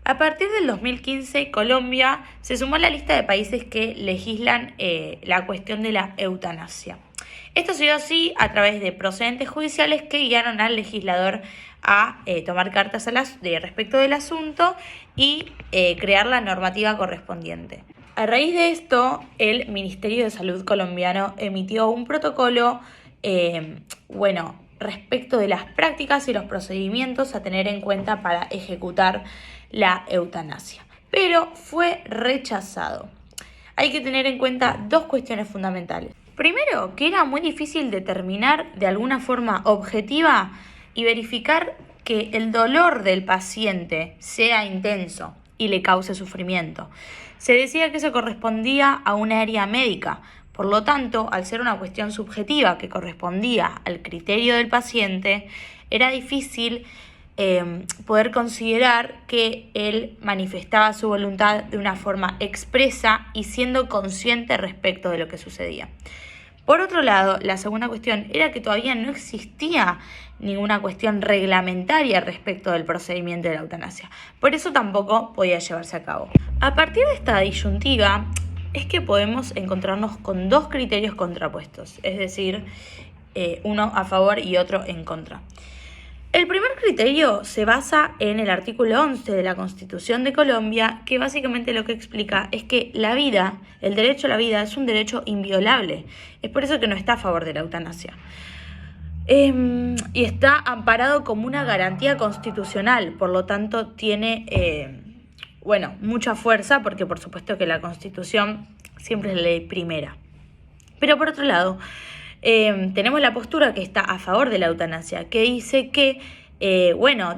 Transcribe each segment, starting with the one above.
A partir del 2015, Colombia se sumó a la lista de países que legislan la cuestión de la eutanasia. Esto se dio así a través de procedentes judiciales que guiaron al legislador a tomar cartas respecto del asunto y crear la normativa correspondiente. A raíz de esto, el Ministerio de Salud colombiano emitió un protocolo, respecto de las prácticas y los procedimientos a tener en cuenta para ejecutar la eutanasia, pero fue rechazado. Hay que tener en cuenta dos cuestiones fundamentales. Primero, que era muy difícil determinar de alguna forma objetiva y verificar que el dolor del paciente sea intenso y le cause sufrimiento. Se decía que eso correspondía a una área médica. Por lo tanto, al ser una cuestión subjetiva que correspondía al criterio del paciente, era difícil poder considerar que él manifestaba su voluntad de una forma expresa y siendo consciente respecto de lo que sucedía. Por otro lado, la segunda cuestión era que todavía no existía ninguna cuestión reglamentaria respecto del procedimiento de la eutanasia. Por eso tampoco podía llevarse a cabo. A partir de esta disyuntiva, es que podemos encontrarnos con dos criterios contrapuestos, es decir, uno a favor y otro en contra. El primer criterio se basa en el artículo 11 de la Constitución de Colombia, que básicamente lo que explica es que la vida, el derecho a la vida, es un derecho inviolable. Es por eso que no está a favor de la eutanasia. Y está amparado como una garantía constitucional, por lo tanto tiene mucha fuerza, porque por supuesto que la Constitución siempre es la ley primera. Pero por otro lado, tenemos la postura que está a favor de la eutanasia, que dice que,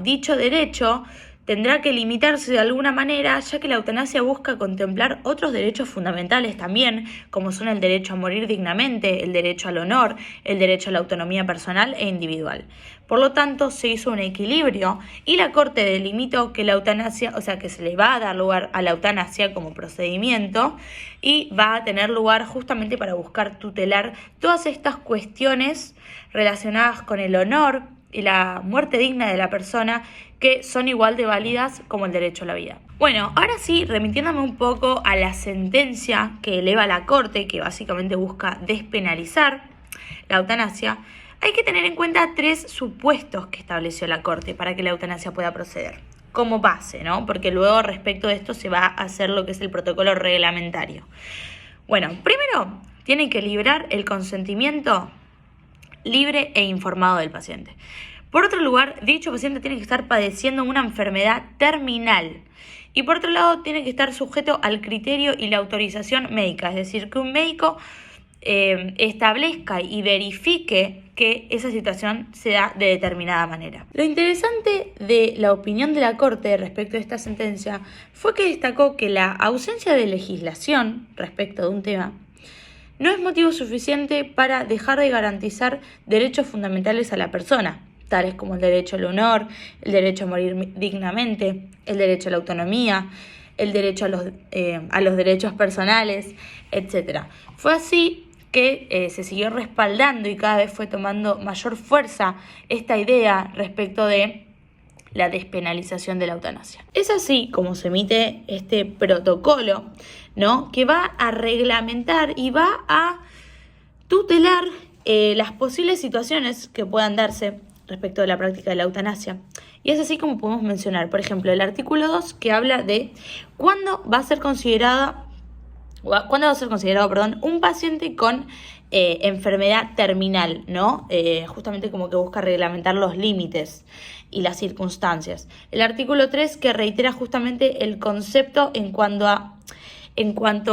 dicho derecho tendrá que limitarse de alguna manera, ya que la eutanasia busca contemplar otros derechos fundamentales también, como son el derecho a morir dignamente, el derecho al honor, el derecho a la autonomía personal e individual. Por lo tanto, se hizo un equilibrio y la Corte delimitó que la eutanasia, que se le va a dar lugar a la eutanasia como procedimiento y va a tener lugar justamente para buscar tutelar todas estas cuestiones relacionadas con el honor y la muerte digna de la persona, que son igual de válidas como el derecho a la vida. Bueno, ahora sí, remitiéndome un poco a la sentencia que eleva la Corte, que básicamente busca despenalizar la eutanasia, hay que tener en cuenta tres supuestos que estableció la Corte para que la eutanasia pueda proceder, como base, ¿no? Porque luego respecto de esto se va a hacer lo que es el protocolo reglamentario. Bueno, primero, tiene que librar el consentimiento libre e informado del paciente. Por otro lugar, dicho paciente tiene que estar padeciendo una enfermedad terminal. Y por otro lado, tiene que estar sujeto al criterio y la autorización médica. Es decir, que un médico establezca y verifique que esa situación se da de determinada manera. Lo interesante de la opinión de la Corte respecto a esta sentencia fue que destacó que la ausencia de legislación respecto de un tema no es motivo suficiente para dejar de garantizar derechos fundamentales a la persona, tales como el derecho al honor, el derecho a morir dignamente, el derecho a la autonomía, el derecho a los derechos personales, etc. Fue así que se siguió respaldando y cada vez fue tomando mayor fuerza esta idea respecto de la despenalización de la eutanasia. Es así como se emite este protocolo, ¿no?, que va a reglamentar y va a tutelar las posibles situaciones que puedan darse respecto de la práctica de la eutanasia. Y es así como podemos mencionar, por ejemplo, el artículo 2, que habla de cuándo va a ser considerado un paciente con enfermedad terminal, ¿no? Justamente como que busca reglamentar los límites y las circunstancias. El artículo 3, que reitera justamente el concepto en cuanto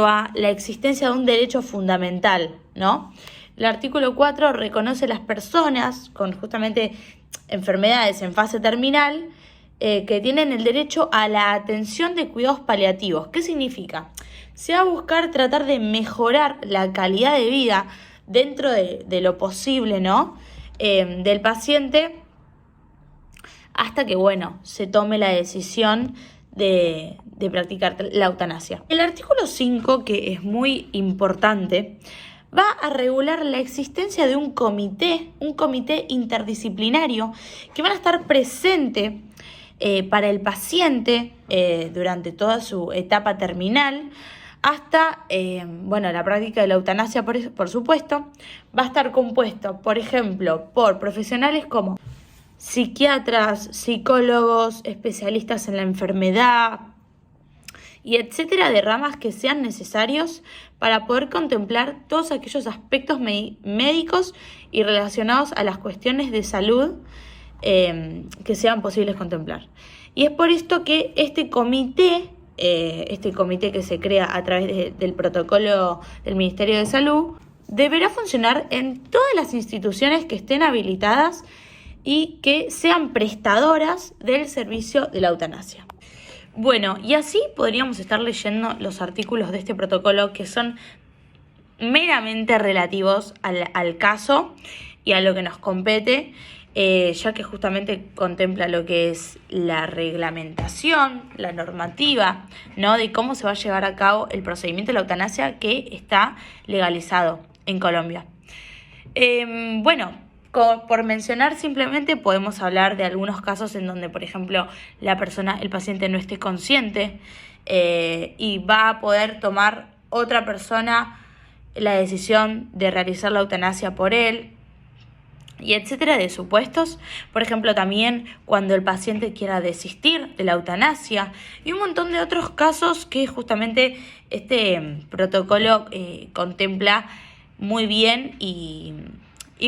a la existencia de un derecho fundamental, ¿no? El artículo 4 reconoce las personas con justamente enfermedades en fase terminal que tienen el derecho a la atención de cuidados paliativos. ¿Qué significa? Se va a buscar tratar de mejorar la calidad de vida dentro de lo posible, ¿no?, del paciente, hasta que, se tome la decisión de practicar la eutanasia. El artículo 5, que es muy importante, va a regular la existencia de un comité interdisciplinario que van a estar presente para el paciente durante toda su etapa terminal, hasta, la práctica de la eutanasia, por supuesto, va a estar compuesto, por ejemplo, por profesionales como psiquiatras, psicólogos, especialistas en la enfermedad y etcétera, de ramas que sean necesarios para poder contemplar todos aquellos aspectos médicos y relacionados a las cuestiones de salud que sean posibles contemplar. Y es por esto que este comité que se crea a través del protocolo del Ministerio de Salud, deberá funcionar en todas las instituciones que estén habilitadas y que sean prestadoras del servicio de la eutanasia. Bueno, y así podríamos estar leyendo los artículos de este protocolo que son meramente relativos al caso y a lo que nos compete, ya que justamente contempla lo que es la reglamentación, la normativa, ¿no?, de cómo se va a llevar a cabo el procedimiento de la eutanasia que está legalizado en Colombia. Por mencionar simplemente, podemos hablar de algunos casos en donde, por ejemplo, el paciente no esté consciente y va a poder tomar otra persona la decisión de realizar la eutanasia por él, y etcétera, de supuestos. Por ejemplo, también cuando el paciente quiera desistir de la eutanasia y un montón de otros casos que justamente este protocolo contempla muy bien y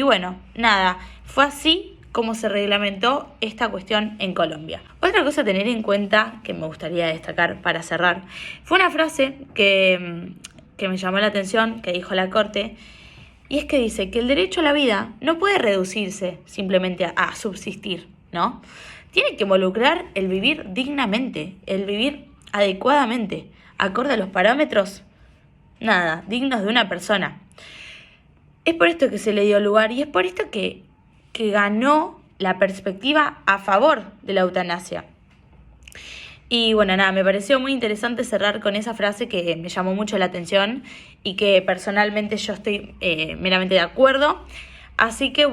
bueno, nada, fue así como se reglamentó esta cuestión en Colombia. Otra cosa a tener en cuenta que me gustaría destacar para cerrar fue una frase que me llamó la atención, que dijo la Corte, y es que dice que el derecho a la vida no puede reducirse simplemente a subsistir, ¿no? Tiene que involucrar el vivir dignamente, el vivir adecuadamente, acorde a los parámetros, dignos de una persona. Es por esto que se le dio lugar y es por esto que ganó la perspectiva a favor de la eutanasia. Y me pareció muy interesante cerrar con esa frase que me llamó mucho la atención y que personalmente yo estoy meramente de acuerdo. Así que